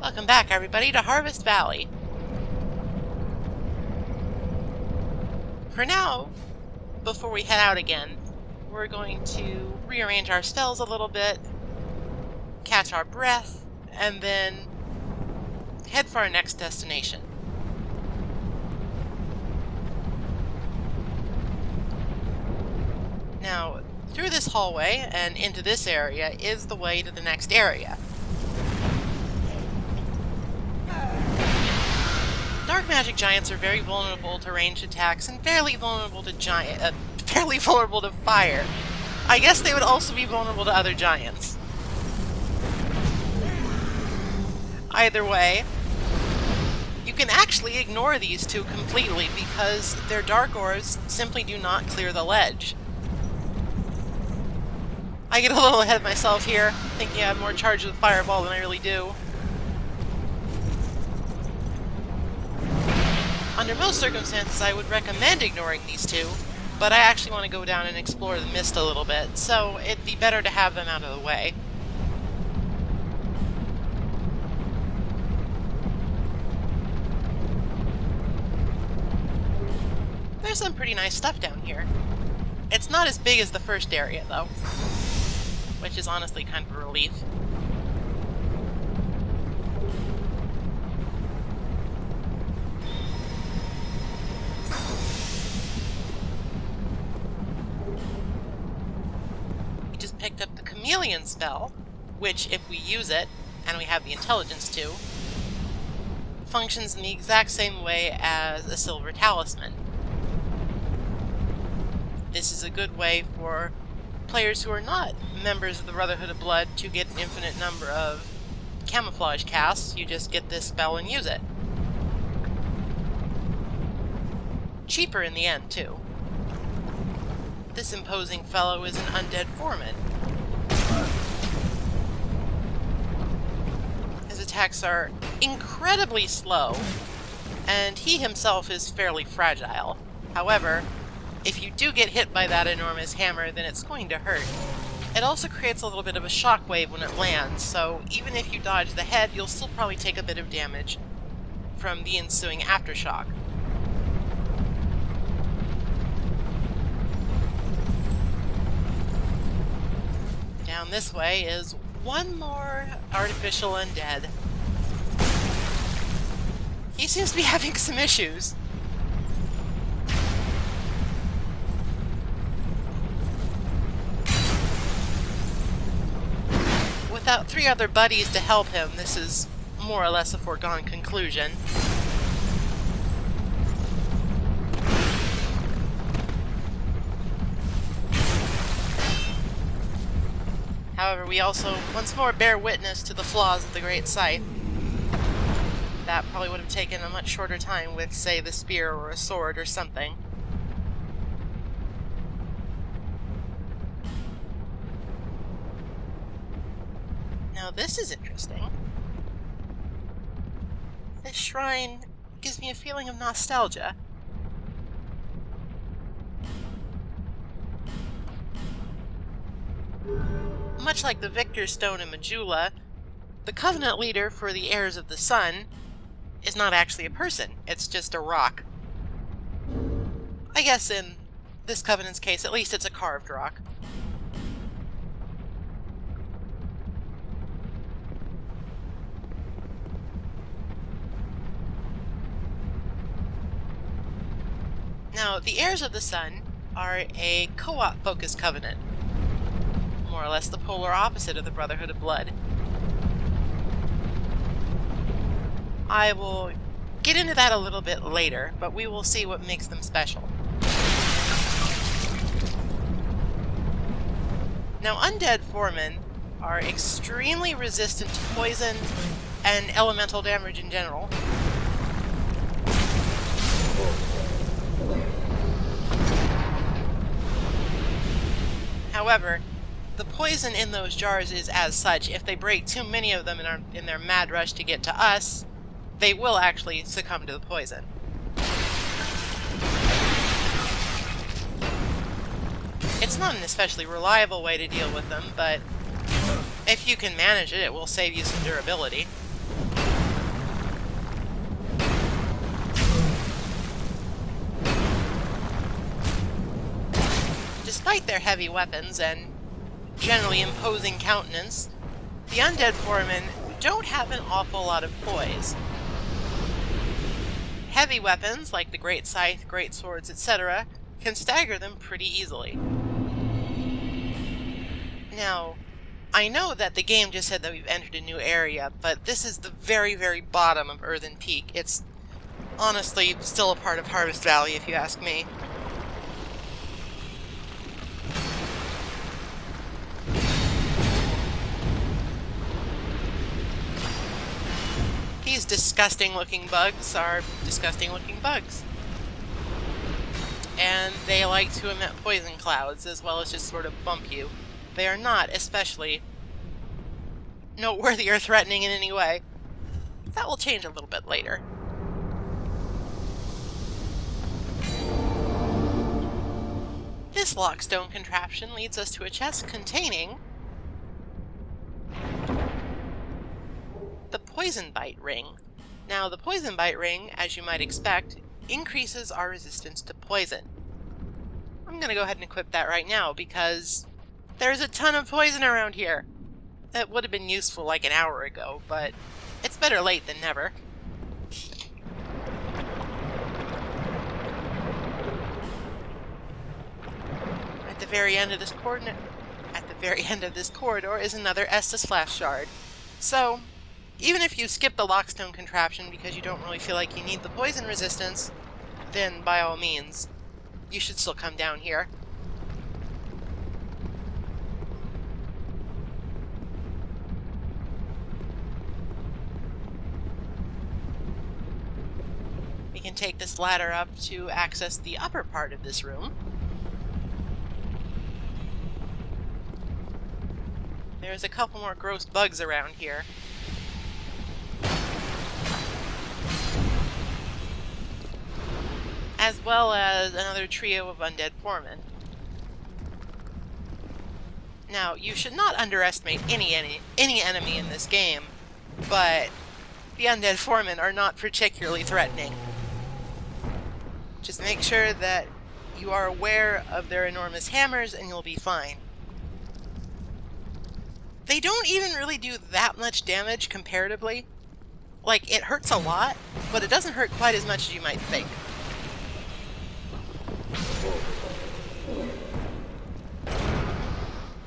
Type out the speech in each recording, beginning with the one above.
Welcome back, everybody, to Harvest Valley. For now, before we head out again, we're going to rearrange our spells a little bit, catch our breath, and then head for our next destination. Now, through this hallway and into this area is the way to the next area. Dark magic giants are very vulnerable to ranged attacks and fairly vulnerable to fire. I guess they would also be vulnerable to other giants. Either way, you can actually ignore these two completely because their dark auras simply do not clear the ledge. I get a little ahead of myself here, thinking I have more charge of the fireball than I really do. Under most circumstances, I would recommend ignoring these two, but I actually want to go down and explore the mist a little bit, so it'd be better to have them out of the way. There's some pretty nice stuff down here. It's not as big as the first area, though, which is honestly kind of a relief. We just picked up the Chameleon spell, which, if we use it, and we have the intelligence to, functions in the exact same way as a silver talisman. This is a good way for players who are not members of the Brotherhood of Blood to get an infinite number of camouflage casts. You just get this spell and use it. Cheaper in the end, too. This imposing fellow is an undead foreman. His attacks are incredibly slow, and he himself is fairly fragile. However, if you do get hit by that enormous hammer, then it's going to hurt. It also creates a little bit of a shockwave when it lands, so even if you dodge the head, you'll still probably take a bit of damage from the ensuing aftershock. Down this way is one more artificial undead. He seems to be having some issues. Without three other buddies to help him, this is more or less a foregone conclusion. However, we also once more bear witness to the flaws of the Great Scythe. That probably would have taken a much shorter time with, say, the spear or a sword or something. Now this is interesting. This shrine gives me a feeling of nostalgia. Much like the Victor's Stone in Majula, the Covenant leader for the Heirs of the Sun is not actually a person, it's just a rock. I guess in this Covenant's case, at least it's a carved rock. Now, the Heirs of the Sun are a co-op focused covenant, more or less the polar opposite of the Brotherhood of Blood. I will get into that a little bit later, but we will see what makes them special. Now, undead foremen are extremely resistant to poison and elemental damage in general. However, the poison in those jars is as such. If they break too many of them in their mad rush to get to us, they will actually succumb to the poison. It's not an especially reliable way to deal with them, but if you can manage it, it will save you some durability. despite their heavy weapons and generally imposing countenance, the undead foremen don't have an awful lot of poise. Heavy weapons, like the great scythe, great swords, etc., can stagger them pretty easily. Now, I know that the game just said that we've entered a new area, but this is the very, very bottom of Earthen Peak. It's honestly still a part of Harvest Valley, if you ask me. These disgusting-looking bugs are disgusting-looking bugs. And they like to emit poison clouds, as well as just sort of bump you. They are not especially noteworthy or threatening in any way. That will change a little bit later. This lockstone contraption leads us to a chest containing the Poison Bite Ring. Now, the Poison Bite Ring, as you might expect, increases our resistance to poison. I'm going to go ahead and equip that right now because there's a ton of poison around here. It would have been useful like an hour ago, but it's better late than never. At the very end of this corridor is another Estus Flash Shard. So, even if you skip the Lockstone contraption because you don't really feel like you need the poison resistance, then by all means, you should still come down here. We can take this ladder up to access the upper part of this room. There's a couple more gross bugs around here. As well as another trio of undead foremen. Now, you should not underestimate any enemy in this game, but the undead foremen are not particularly threatening. Just make sure that you are aware of their enormous hammers and you'll be fine. They don't even really do that much damage comparatively. Like, it hurts a lot, but it doesn't hurt quite as much as you might think.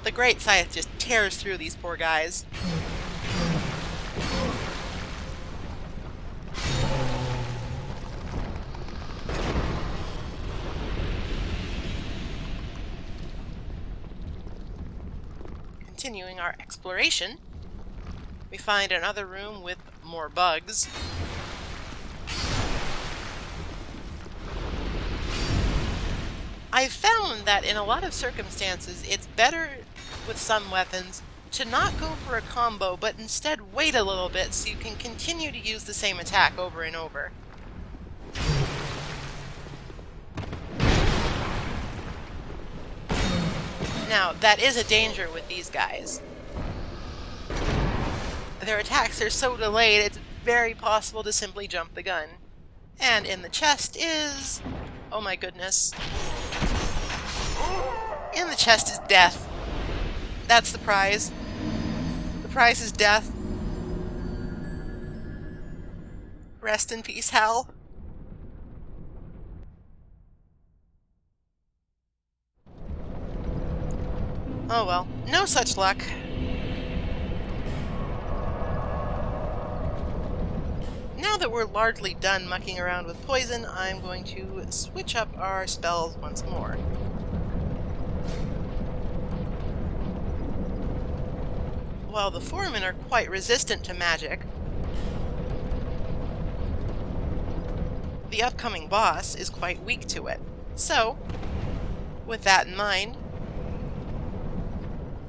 The Great Scythe just tears through these poor guys. Continuing our exploration, we find another room with more bugs. I've found that in a lot of circumstances, it's better with some weapons to not go for a combo, but instead wait a little bit so you can continue to use the same attack over and over. Now, that is a danger with these guys. Their attacks are so delayed, it's very possible to simply jump the gun. And in the chest is... oh my goodness. In the chest is death. That's the prize. The prize is death. Rest in peace, Hal. Oh well, no such luck. Now that we're largely done mucking around with poison, I'm going to switch up our spells once more. While the foremen are quite resistant to magic, the upcoming boss is quite weak to it. So, with that in mind,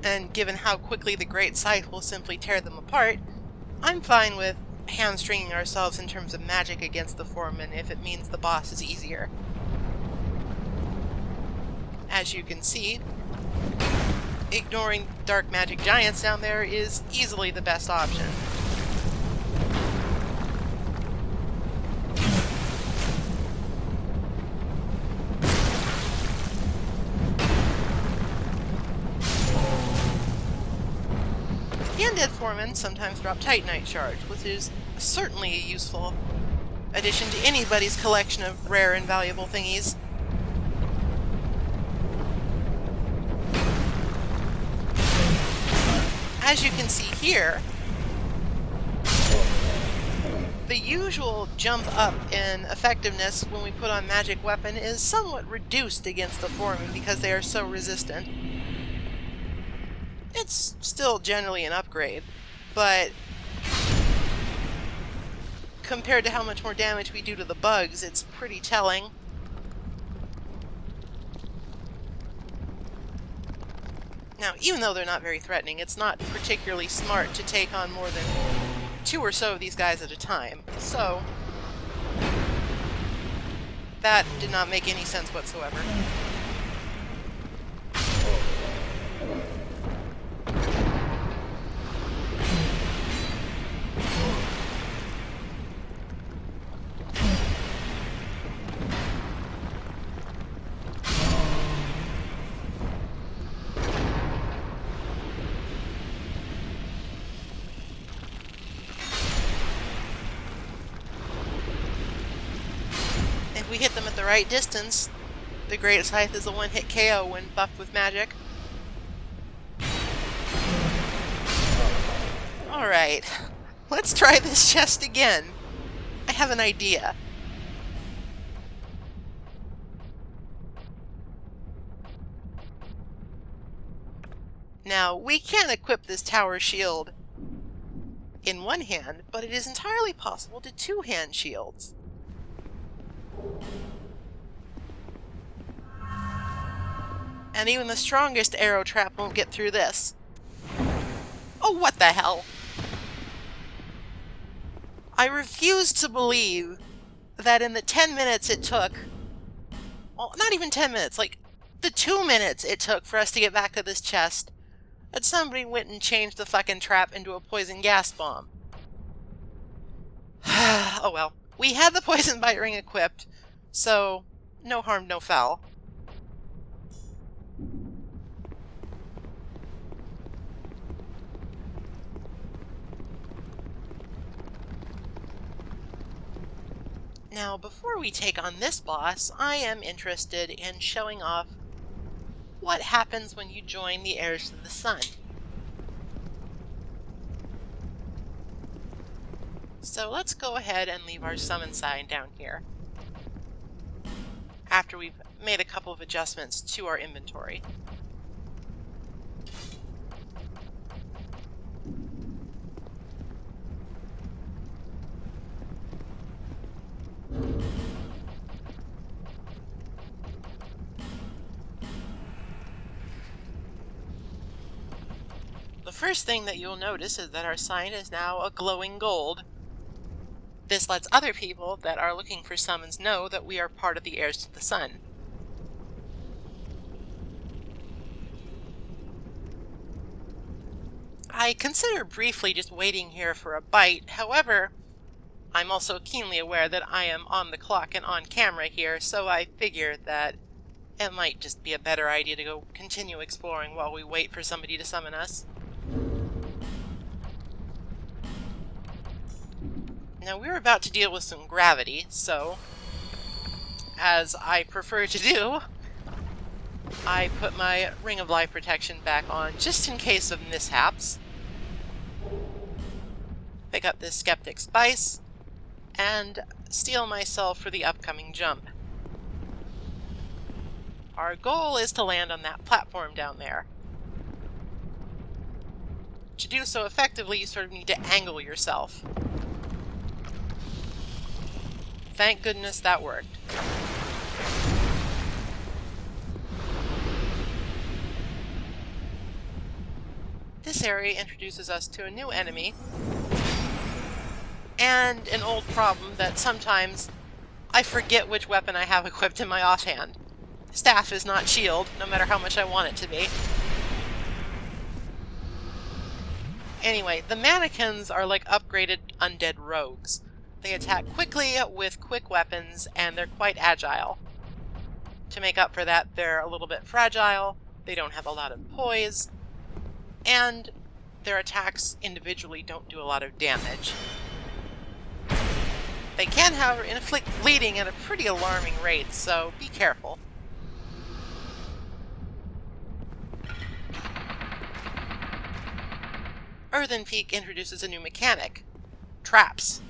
and given how quickly the Great Scythe will simply tear them apart, I'm fine with hamstringing ourselves in terms of magic against the foreman if it means the boss is easier. As you can see, ignoring dark magic giants down there is easily the best option. undead foremen sometimes drop Titanite shards, which is certainly a useful addition to anybody's collection of rare and valuable thingies. As you can see here, the usual jump up in effectiveness when we put on magic weapon is somewhat reduced against the foremen because they are so resistant. It's still generally an upgrade, but compared to how much more damage we do to the bugs, it's pretty telling. Now, even though they're not very threatening, it's not particularly smart to take on more than 2 or so of these guys at a time. So, that did not make any sense whatsoever. If we hit them at the right distance, the Great Scythe is a one-hit KO when buffed with magic. Alright, let's try this chest again. I have an idea. Now, we can equip this tower shield in one hand, but it is entirely possible to two-hand shields. And even the strongest arrow trap won't get through this. Oh, what the hell? I refuse to believe that in the 10 minutes it took... Well, not even 10 minutes, like the 2 minutes it took for us to get back to this chest, that somebody went and changed the fucking trap into a poison gas bomb. Oh well. We had the poison bite ring equipped, so no harm, no foul. Now, before we take on this boss, I am interested in showing off what happens when you join the Heirs to the Sun. So let's go ahead and leave our summon sign down here, after we've made a couple of adjustments to our inventory. The first thing that you'll notice is that our sign is now a glowing gold. This lets other people that are looking for summons know that we are part of the Heirs to the Sun. I consider briefly just waiting here for a bite. However, I'm also keenly aware that I am on the clock and on camera here, so I figure that it might just be a better idea to go continue exploring while we wait for somebody to summon us. Now, we're about to deal with some gravity, so, as I prefer to do, I put my Ring of Life protection back on just in case of mishaps. Pick up this Skeptic Spice, and steel myself for the upcoming jump. Our goal is to land on that platform down there. To do so effectively, you sort of need to angle yourself. Thank goodness that worked. This area introduces us to a new enemy, and an old problem that sometimes I forget which weapon I have equipped in my offhand. Staff is not shield, no matter how much I want it to be. Anyway, the mannequins are like upgraded undead rogues. They attack quickly with quick weapons, and they're quite agile. To make up for that, they're a little bit fragile, they don't have a lot of poise, and their attacks individually don't do a lot of damage. They can, however, inflict bleeding at a pretty alarming rate, so be careful. Earthen Peak introduces a new mechanic: traps.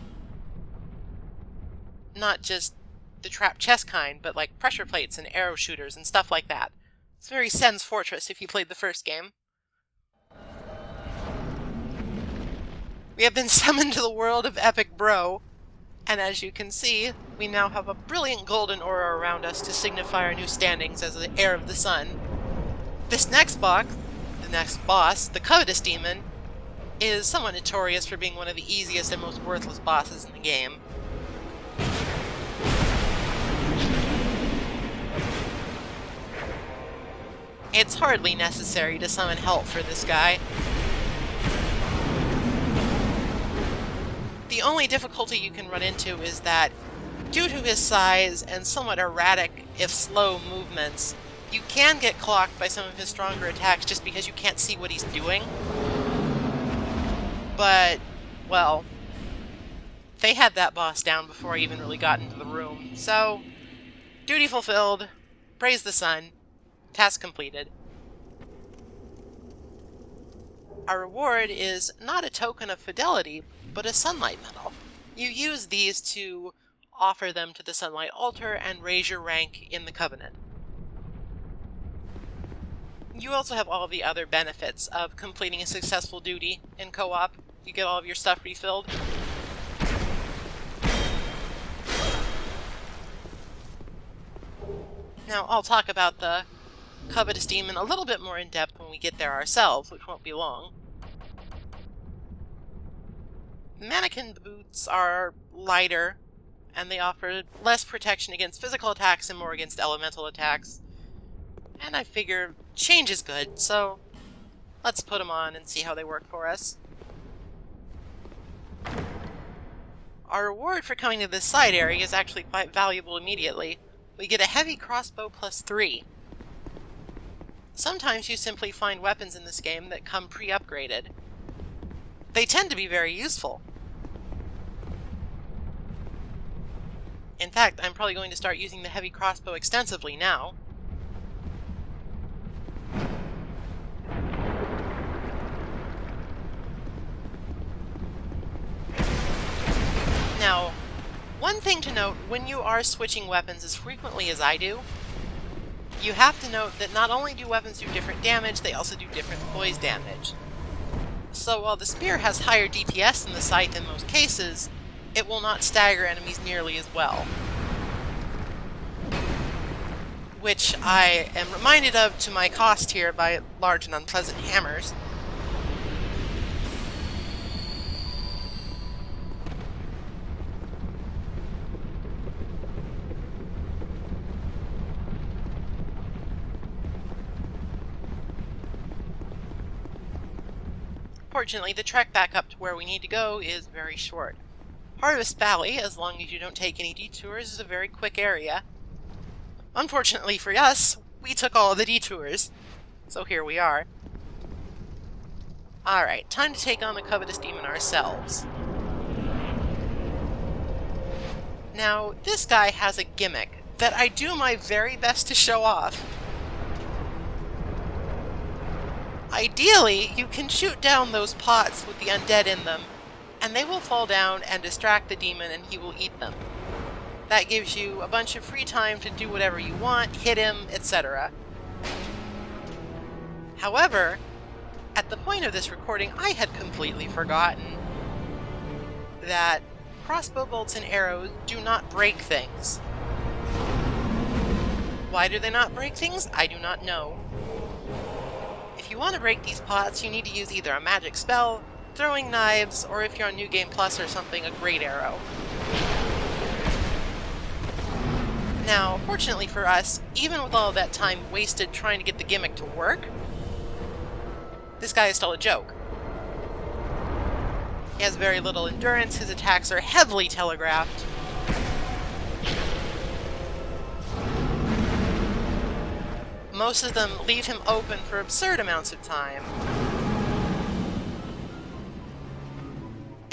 Not just the trap chest kind, but like pressure plates and arrow shooters and stuff like that. It's very Sen's Fortress if you played the first game. We have been summoned to the world of Epic Bro, and as you can see, we now have a brilliant golden aura around us to signify our new standings as the heir of the sun. This next boss, the Covetous Demon, is somewhat notorious for being one of the easiest and most worthless bosses in the game. It's hardly necessary to summon help for this guy. The only difficulty you can run into is that, due to his size and somewhat erratic, if slow, movements, you can get clocked by some of his stronger attacks just because you can't see what he's doing. But, well, they had that boss down before I even really got into the room. So, duty fulfilled, praise the sun, task completed. Our reward is not a token of fidelity, but a sunlight medal. You use these to offer them to the sunlight altar and raise your rank in the Covenant. You also have all of the other benefits of completing a successful duty in co-op. You get all of your stuff refilled. Now, I'll talk about the Covetous Demon a little bit more in depth when we get there ourselves, which won't be long. Mannequin boots are lighter, and they offer less protection against physical attacks and more against elemental attacks. And I figure change is good, so let's put them on and see how they work for us. Our reward for coming to this side area is actually quite valuable immediately. We get a heavy crossbow +3. Sometimes you simply find weapons in this game that come pre-upgraded. They tend to be very useful. In fact, I'm probably going to start using the heavy crossbow extensively now. Now, one thing to note when you are switching weapons as frequently as I do, you have to note that not only do weapons do different damage, they also do different poise damage. So while the spear has higher DPS than the scythe in most cases, it will not stagger enemies nearly as well. Which I am reminded of to my cost here by large and unpleasant hammers. Fortunately, the trek back up to where we need to go is very short. Harvest Valley, as long as you don't take any detours, is a very quick area. Unfortunately for us, we took all of the detours, so here we are. Alright, time to take on the Covetous Demon ourselves. Now, this guy has a gimmick that I do my very best to show off. Ideally, you can shoot down those pots with the undead in them, and they will fall down and distract the demon and he will eat them. That gives you a bunch of free time to do whatever you want, hit him, etc. However, at the point of this recording, I had completely forgotten that crossbow bolts and arrows do not break things. Why do they not break things? I do not know. If you want to break these pots, you need to use either a magic spell, throwing knives, or if you're on New Game Plus or something, a great arrow. Now, fortunately for us, even with all that time wasted trying to get the gimmick to work, this guy is still a joke. He has very little endurance, his attacks are heavily telegraphed. Most of them leave him open for absurd amounts of time.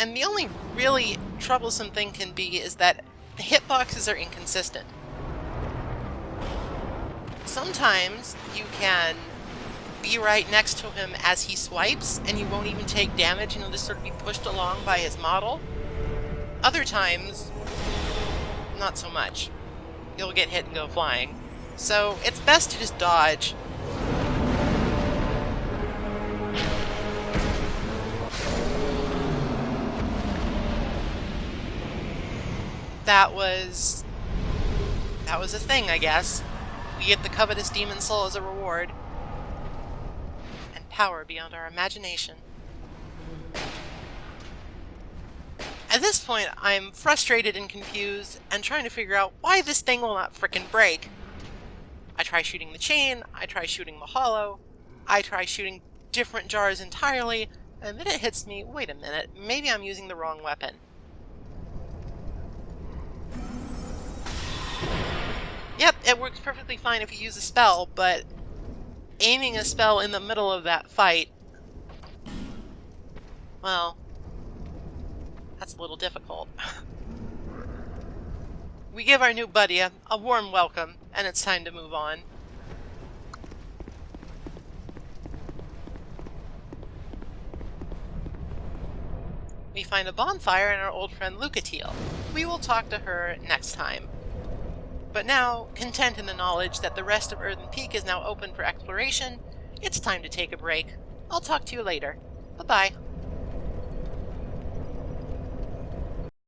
And the only really troublesome thing can be is that the hitboxes are inconsistent. Sometimes you can be right next to him as he swipes, and you won't even take damage, and you'll just sort of be pushed along by his model. Other times, not so much. You'll get hit and go flying. So it's best to just dodge. That was a thing, I guess. We get the covetous demon soul as a reward. And power beyond our imagination. At this point, I'm frustrated and confused, and trying to figure out why this thing will not frickin' break. I try shooting the chain, I try shooting the hollow, I try shooting different jars entirely, and then it hits me, wait a minute, maybe I'm using the wrong weapon. Yep, it works perfectly fine if you use a spell, but aiming a spell in the middle of that fight, well, that's a little difficult. We give our new buddy a warm welcome, and it's time to move on. We find a bonfire and our old friend Lucatiel. We will talk to her next time. But now, content in the knowledge that the rest of Earthen Peak is now open for exploration, it's time to take a break. I'll talk to you later. Bye-bye.